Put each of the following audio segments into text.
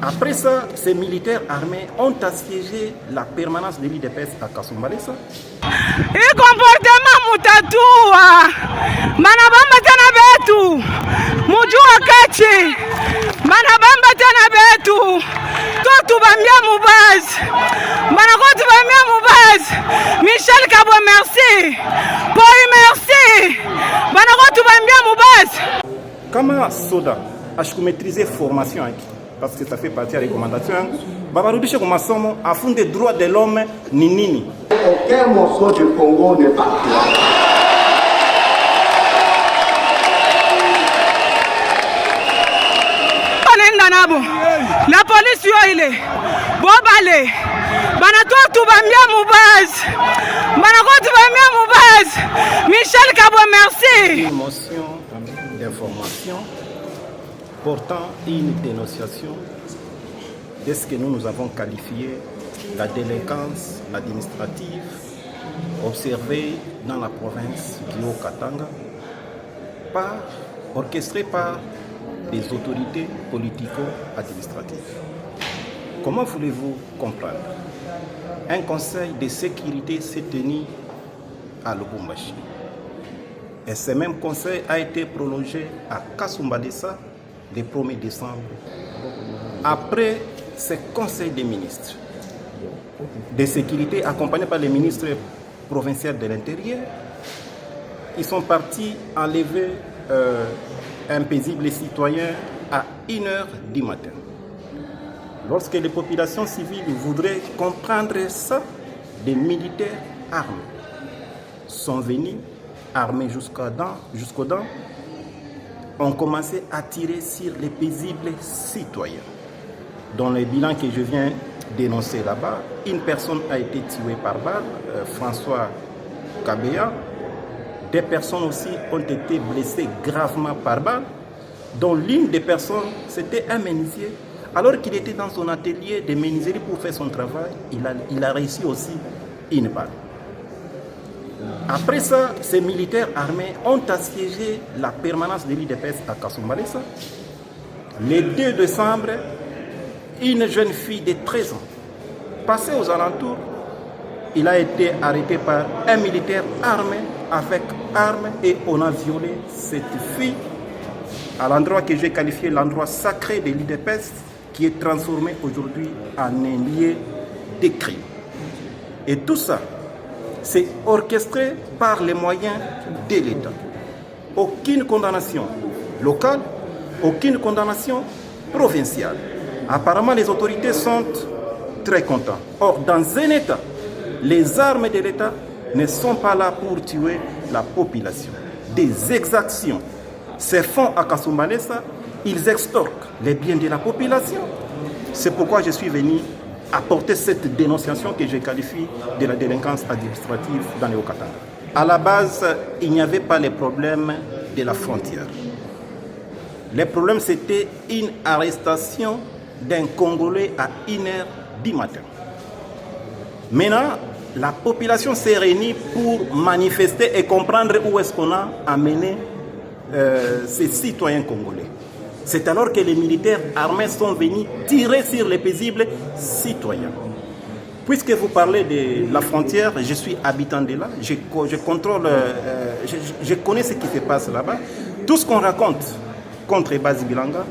Après ça, ces militaires armés ont assiégé la permanence de l'IDPS à Kasumbalesa. Hii comportement mutatua manabamba tena betu mujua kachi manabamba tena betu totu bambia mubazi manakotu bambia mubazi Michel Kabo merci Boy merci manakotu bambia mubazi. Kama soda ashikumaîtriser formation yake parce que ça fait partie ya recommandation babarudishe kwa masomo afunde droit de l'homme ni nini. Aucun morceau du Congo n'est pas plat. La police yo ile bobale banatoa tubambia mubazi banakotu bambia mubazi Michel Kabo merci. Une motion d'information portant une dénonciation de ce que nous avons qualifié la délinquance administrative observée dans la province du Haut-Katanga, orchestrée par des autorités politico-administratives. Comment voulez-vous comprendre? Un conseil de sécurité s'est tenu à Lubumbashi. Et ce même conseil a été prolongé à Kasumbalesa le 1er décembre. Après ce conseil des ministres de sécurité accompagné par les ministres provinciaux de l'Intérieur, ils sont partis enlever un paisible citoyen à 1h du matin. Lorsque les populations civiles voudraient comprendre ça, des militaires armés sont venus, armés jusqu'aux dents, ont commencé à tirer sur les paisibles citoyens. Dans le bilan que je viens dénoncer là-bas, une personne a été tuée par balle, François Kabea. Des personnes aussi ont été blessées gravement par balle, dont l'une des personnes, c'était un menuisier. Alors qu'il était dans son atelier de menuiserie pour faire son travail, il a réussi aussi une balle. Après ça, ces militaires armés ont assiégé la permanence de l'IDPS à Kasumbalesa. Le 2 décembre, une jeune fille de 13 ans, passée aux alentours, il a été arrêté par un militaire armé avec armes et on a violé cette fille à l'endroit que j'ai qualifié l'endroit sacré de l'IDPS qui est transformé aujourd'hui en un lieu de crime. Et tout ça, c'est orchestré par les moyens de l'État. Aucune condamnation locale, aucune condamnation provinciale. Apparemment, les autorités sont très contentes. Or, dans un État, les armes de l'État ne sont pas là pour tuer la population. Des exactions se font à Kasumbalesa, ils extorquent les biens de la population. C'est pourquoi je suis venu apporter cette dénonciation que je qualifie de la délinquance administrative dans le Haut-Katanga. À la base, il n'y avait pas les problèmes de la frontière. Le problème, c'était une arrestation d'un Congolais à 1h du matin. Maintenant, la population s'est réunie pour manifester et comprendre où est-ce qu'on a amené ces citoyens congolais. C'est alors que les militaires armés sont venus tirer sur les paisibles citoyens. Puisque vous parlez de la frontière, je suis habitant de là, je contrôle, je connais ce qui se passe là-bas. Tout ce qu'on raconte contre Base Bilanga,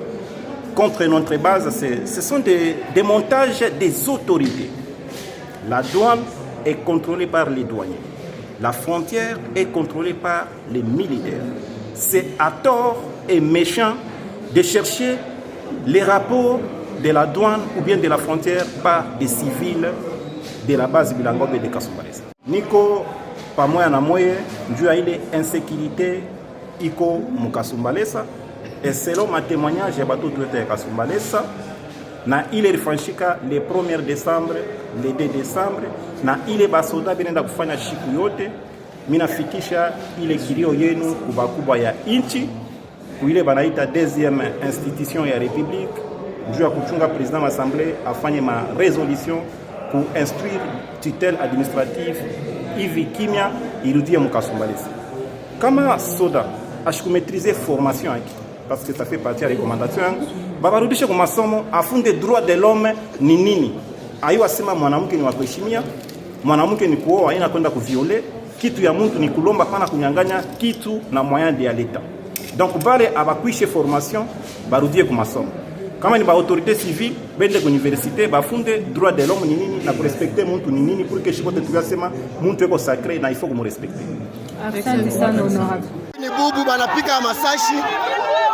contre notre base, ce sont des montages des autorités. La douane est contrôlée par les douaniers. La frontière est contrôlée par les militaires. C'est à tort et méchant de chercher les rapports de la douane ou bien de la frontière par des civils de la base Bilangombe de Kasumbalesa. Niko pamoja na moye juu ya ile insécurité iko mukasumbalesa et selon ma témoignage ya batoto ya Kasumbalesa na ile rifanyika le 1er décembre le 2 décembre na ile basoda binenda kufanya shiku yote minafikisha ile kilio yenu kubakubwa ya inchi kuile banaita deuxième institution ya république juu ya kuchunga président l'assemblée afanye ma résolution pour instruire tutelle administrative hivi kimya irudie mukasumbalesa. Kama soda ashikumaîtriser formation yake parce que ça fait partie ya recommandation, babarudishe kwa masomo, afunde droit de l'homme ni nini. Aiwa sema mwanamke ni wa kuheshimia, mwanamke ni kuoa, haina kwenda kuviole, kitu ya mtu ni kulomba pana kunyanganya kitu na moyen de l'État. Donc bale abakwishe formation, barudie kwa masomo. Kama ni ba autorité civile, bende kwa université, bafunde droit de l'homme ni nini na kurespecter mtu ni nini pour que shikote tuyasema mtu eko sacré na il faut kumrespecter. Asante sana honorable. Ni bubu banapika masashi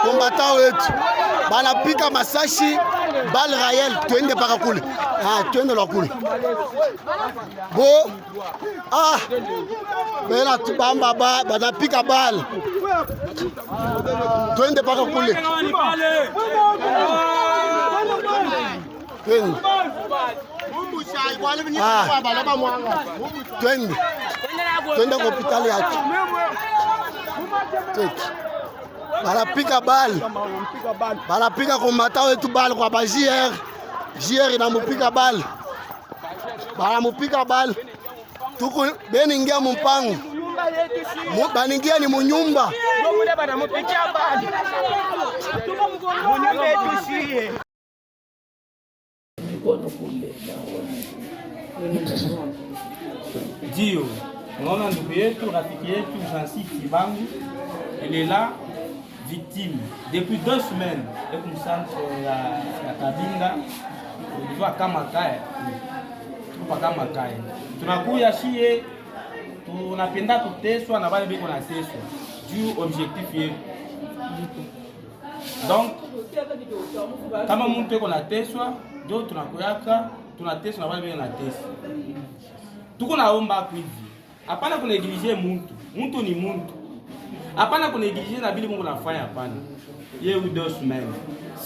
kombata wetu. Banapika masashi bal réel twende paka kule. Twende la kule. Bo bela tubamba banapika bal. Twende paka kule. Twende. Twende kwa hospitali yake. Banapika kombata wetu bal kwa ba JR inamupika bal. Banamupika bal. Tuku beningia mpango. Baningia ni munyumba. Dio, unaona ndugu yetu, rafiki yetu Francis Kibangu, elle est là, victime. Depuis 2 semaines, et comme ça, la Kabinda, on va Kamakaya. Tupa Kamakaya. Tunakuya shie, tunapenda kuteswa na wale biko na teswa. Juu objectif yetu. Donc, kama mtu eko na teswa, ndio tunakuyaka, tunateswa na wale biko na teswa. Tuko naomba hivi. Hapana kuneglige mtu. Mtu ni mtu. Hapana kuneglige na bili Mungu nafanya hapana. Yeye 2 semaines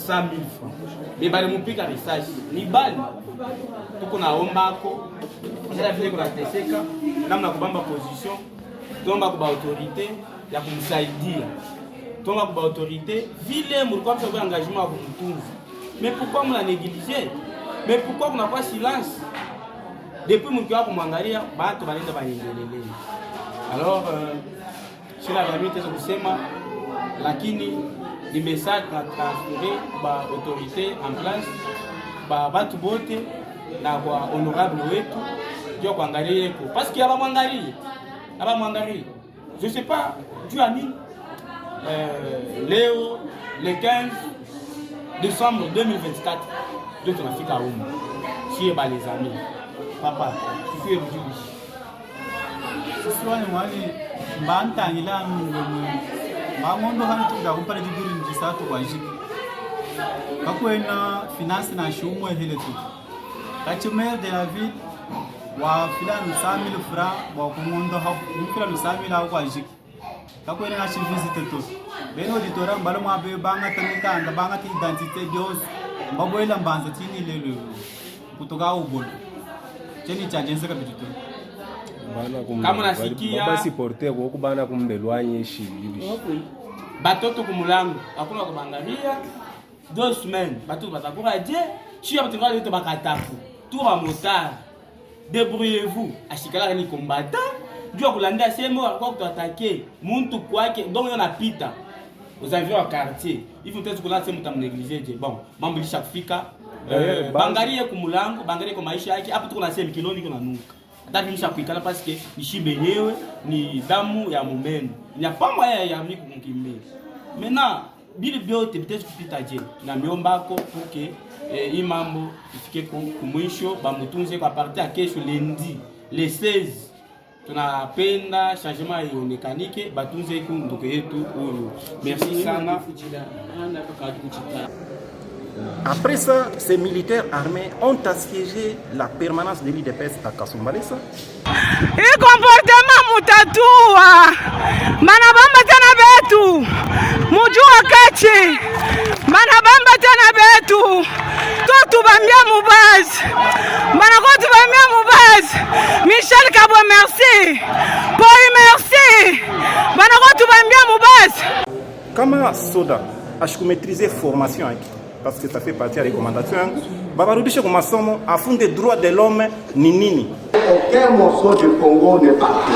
100,000 francs. Bebale mupika risasi. Ni bali. Tuko naomba ko. Njala vile kuna teseka, namna kubamba position. Tuomba kwa autorité ya kumsaidia. Tuomba kwa autorité vile mlikuwa mshauri engagement wa kumtunza. Mais pourquoi mna négliger? Mais pourquoi kuna pas silence? Depuis mon cœur pour m'engager, bateau va aller dans. Alors, sur la vérité, je vous dis, lakini les messages transférés par l'autorité en place, par bateau bote, na kwa honorable wetu, Dieu kwa engager parce qu'il y a pas m'engager, je sais pas, Dieu a mis Léo le 15 décembre 2024, Dieu t'en a fait à Rome, si les amis. Papa, tu fais aujourd'hui. Ce soir, nous allons bantangi la ngombe. Bangondo hantu da kumpara jibiri njisatu kwa jiki. Kakwena finance na shumwe hele tu. Kachumer de la ville wa filan 100,000 francs wa kumondo ha filan 100,000 kwa jiki. Kakwena na shi visite to. Beno auditora mbalo mabe banga tamika anda banga ti identité dios. Mbaboela mbanza tini lelo. Kutoka ubolo. Cheni chajenza kabisa. Kama nasikia basi porter kwa kubana kumbelwanye shi hivi. Batoto kumulango, hakuna kubangalia 2 semaines, batoto batakura je, chia batakura yote bakatafu. Tout va motard. Débrouillez-vous. Ashikala ni combattant. Dieu kulanda semo kwa kuattaquer. Muntu kwake donc on a pita. Aux environs du quartier. Il faut peut-être que là c'est mutam négliger. Bon, mambo lishafika. Bangalie kumulango, bangalie kwa maisha yake. Hapo tuko na sema kiloni kuna nuka. Hata nisha kuikala parce que ni shibe yenyewe ni damu ya mumeno. Ni pas moyen ya mimi kumkimbia. Maintenant, bili biote peut-être kupita je. Na miombako pour que hii mambo ifike kumwisho bamutunze kwa partir ya kesho lundi le 16. Tunapenda changement ionekanike batunze ku ndugu yetu huyu. Merci sana. Après ça, ces militaires armés ont assiégé la permanence de l'IDPS à Kasumbalesa. Hii comportement mutatua. Manabamba tena betu. Mujua kachi. Manabamba tena betu. Toto bambia mubazi. Manakotu bambia mubazi. Michel Kabo merci. Paul merci. Manakotu bambia mubazi. Kama soda ashikumaîtriser formation yake parce que ça fait partie ya recommandation babarudishe kwa masomo afunde droit de l'homme ni nini. Aucun morceau du Congo n'est parti.